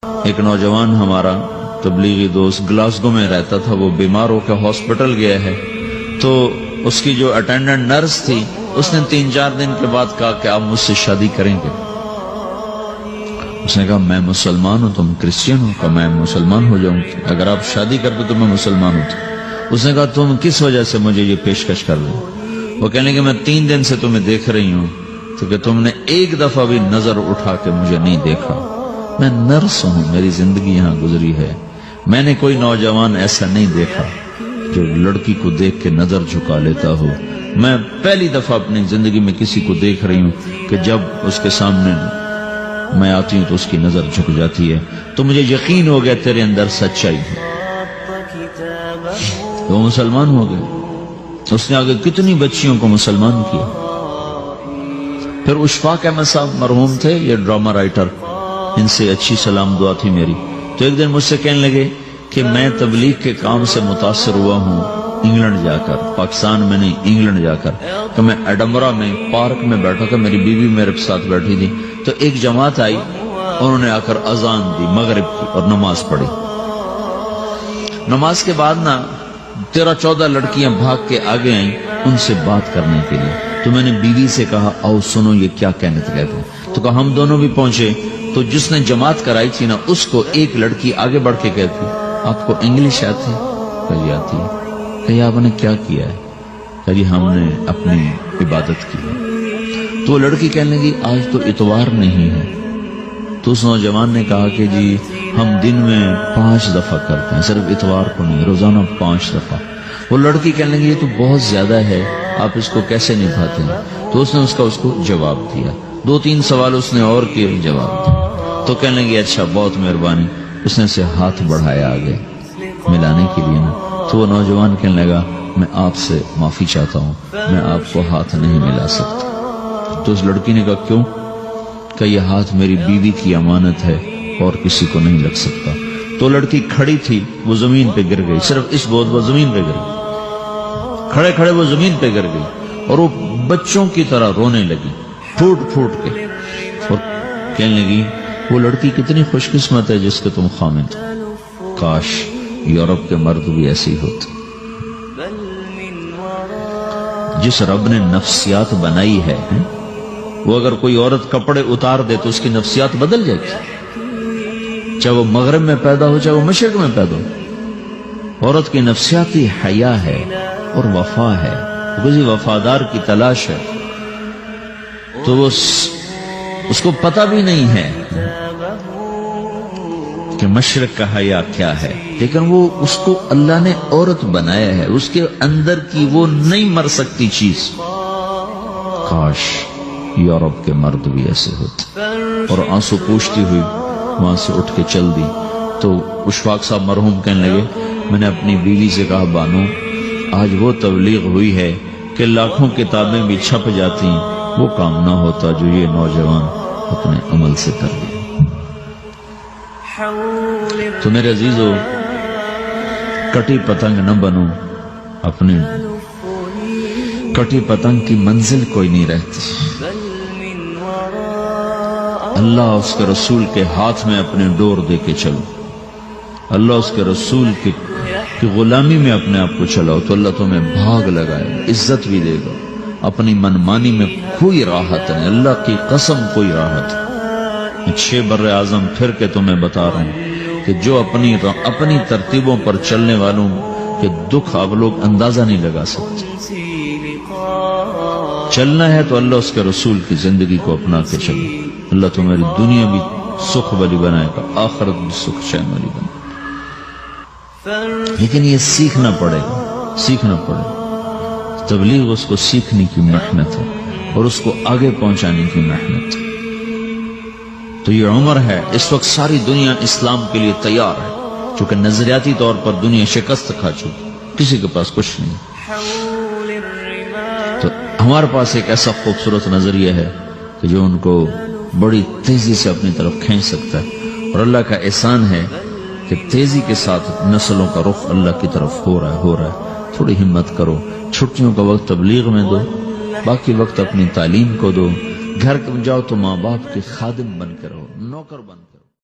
ایک نوجوان ہمارا تبلیغی دوست گلاسگو میں رہتا تھا، وہ بیمار ہو کے ہاسپٹل گیا ہے، تو اس کی جو اٹینڈنٹ نرس تھی اس نے 3-4 دن کے بعد کہا کہ آپ مجھ سے شادی کریں گے؟ اس نے کہا میں مسلمان ہوں، تم کرسچین ہو؟ کہا میں مسلمان ہو جاؤں، اگر آپ شادی کر دو تو میں مسلمان ہوں۔ اس نے کہا تم کس وجہ سے مجھے یہ پیشکش کر رہے ہو؟ وہ کہنے کہ میں 3 دن سے تمہیں دیکھ رہی ہوں تو کہ تم نے ایک دفعہ بھی نظر اٹھا کے مجھے نہیں دیکھا، میں نرس ہوں، میری زندگی یہاں گزری ہے، میں نے کوئی نوجوان ایسا نہیں دیکھا جو لڑکی کو دیکھ کے نظر جھکا لیتا ہو، میں پہلی دفعہ اپنی زندگی میں کسی کو دیکھ رہی ہوں کہ جب اس کے سامنے میں آتی ہوں تو اس کی نظر جھک جاتی ہے، تو مجھے یقین ہو گیا تیرے اندر سچائی ہے۔ وہ مسلمان ہو گئے، اس نے آگے کتنی بچیوں کو مسلمان کیا۔ پھر اشفاق احمد صاحب مرحوم تھے، یہ ڈرامہ رائٹر، ان سے اچھی سلام دعا تھی میری، تو ایک دن مجھ سے کہنے لگے کہ میں تبلیغ کے کام سے متاثر ہوا ہوں انگلینڈ جا کر، پاکستان میں نہیں انگلینڈ جا کر، تو میں ایڈنبرا میں پارک میں بیٹھا تھا، میری بیوی میرے ساتھ بیٹھی تھی، تو ایک جماعت آئی، انہوں نے آ کر اذان دی مغرب کی اور نماز پڑھی۔ نماز کے بعد 13-14 لڑکیاں بھاگ کے آگے آئیں ان سے بات کرنے کے لیے، تو میں نے بیوی سے کہا آؤ سنو یہ کیا کہنے کہتے ہیں، تو کہا ہم دونوں بھی پہنچے، تو جس نے جماعت کرائی تھی اس کو ایک لڑکی آگے بڑھ کے کہتی آپ کو انگلش آتی؟ کہی آتی ہے۔ کہی آپ نے کیا کیا ہے؟ کہی ہم نے اپنی عبادت کی ہے۔ تو وہ لڑکی کہنے لگی آج تو اتوار نہیں ہے، تو اس نوجوان نے کہا کہ جی ہم دن میں 5 دفعہ کرتے ہیں، صرف اتوار کو نہیں، روزانہ 5 دفعہ۔ وہ لڑکی کہنے لگی یہ تو بہت زیادہ ہے، آپ اس کو کیسے نبھاتے ہیں؟ تو اس نے اس کو جواب دیا، 2-3 سوال اس نے اور کیے، جواب دیا، تو کہنے لگی اچھا بہت مہربانی، اس نے سے ہاتھ بڑھایا آگے ملانے کے لیے تو وہ نوجوان کہنے لگا میں آپ سے معافی چاہتا ہوں، میں آپ کو ہاتھ نہیں ملا سکتا۔ تو اس لڑکی نے کہا کیوں؟ کہ یہ ہاتھ میری بیوی کی امانت ہے اور کسی کو نہیں لگ سکتا۔ تو لڑکی کھڑی تھی، وہ زمین پہ گر گئی، صرف اس بہت وہ زمین پہ گر گئی، کھڑے کھڑے وہ زمین پہ گر گئی اور وہ بچوں کی طرح رونے لگی پھوٹ پھوٹ کے، اور کہنے لگی وہ لڑکی کتنی خوش قسمت ہے جس کے تم خامد، کاش یورپ کے مرد بھی ایسے ہی ہوتے۔ جس رب نے نفسیات بنائی ہے وہ اگر کوئی عورت کپڑے اتار دے تو اس کی نفسیات بدل جائے گی، چاہے وہ مغرب میں پیدا ہو چاہے وہ مشرق میں پیدا ہو۔ عورت کی نفسیاتی حیا ہے اور وفا ہے، کسی وفادار کی تلاش ہے، تو وہ اس کو پتہ بھی نہیں ہے کہ مشرق کا حیا کیا ہے، لیکن وہ اس کو اللہ نے عورت بنایا ہے، اس کے اندر کی وہ نہیں مر سکتی چیز۔ کاش یورپ کے مرد بھی ایسے ہوتے۔ اور آنسو پوچھتی ہوئی وہاں سے اٹھ کے چل دی۔ تو اشفاق صاحب مرحوم کہنے لگے میں نے اپنی بیوی سے کہا بانو آج وہ تبلیغ ہوئی ہے کہ لاکھوں کتابیں بھی چھپ جاتی، وہ کام نہ ہوتا جو یہ نوجوان اپنے عمل سے کر لیا۔ تو میرے عزیزو کٹی پتنگ نہ بنو، اپنی کٹی پتنگ کی منزل کوئی نہیں رہتی۔ اللہ اس کے رسول کے ہاتھ میں اپنے ڈور دے کے چلو، اللہ اس کے رسول کی غلامی میں اپنے آپ کو چلاؤ تو اللہ تمہیں بھاگ لگائے، عزت بھی دے گا۔ اپنی منمانی میں کوئی راحت نہیں، اللہ کی قسم کوئی راحت نہیں۔ 6 بر اعظم پھر کے تمہیں بتا رہا ہوں کہ جو اپنی ترتیبوں پر چلنے والوں کے دکھ آپ لوگ اندازہ نہیں لگا سکتے۔ چلنا ہے تو اللہ اس کے رسول کی زندگی کو اپنا کے چلو، اللہ تمہاری دنیا بھی سکھ والی بنائے گا، آخرت بھی سکھ چین والی بنائے گا۔ لیکن یہ سیکھنا پڑے گا، تبلیغ اس کو سیکھنے کی محنت ہے اور اس کو آگے پہنچانے کی محنت ہے۔ تو یہ عمر ہے، اس وقت ساری دنیا اسلام کے لیے تیار ہے، چونکہ نظریاتی طور پر دنیا شکست کھا چکی، کسی کے پاس کچھ نہیں۔ تو ہمارے پاس ایک ایسا خوبصورت نظریہ ہے کہ جو ان کو بڑی تیزی سے اپنی طرف کھینچ سکتا ہے، اور اللہ کا احسان ہے کہ تیزی کے ساتھ نسلوں کا رخ اللہ کی طرف ہو رہا ہے۔ تھوڑی ہمت کرو، چھٹیوں کا وقت تبلیغ میں دو، باقی وقت اپنی تعلیم کو دو، گھر جاؤ تو ماں باپ کے خادم بن کے رہو، نوکر بن کے۔